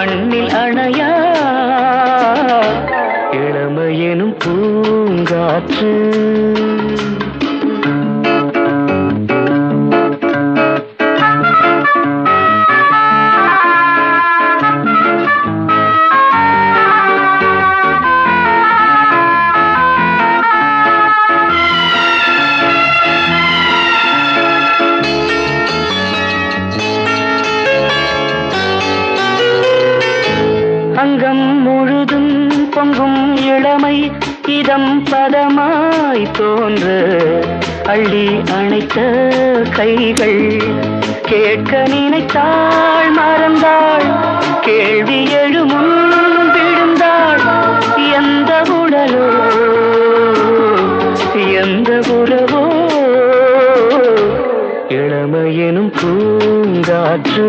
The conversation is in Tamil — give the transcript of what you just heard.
மண்ணில் அணையா இளமையெனும் பூங்காற்று. அங்கம் முழுதும் பொங்கும் இளமை இதம் பதமாய் தோன்ற அள்ளி அணைத்த கைகள் கேட்க நினைத்தாள் மறந்தாள் கேள்வி எழுமுன் விழுந்தாள். எந்த உடலோ எந்த உறவோ இளமையெனும் பூங்காற்று.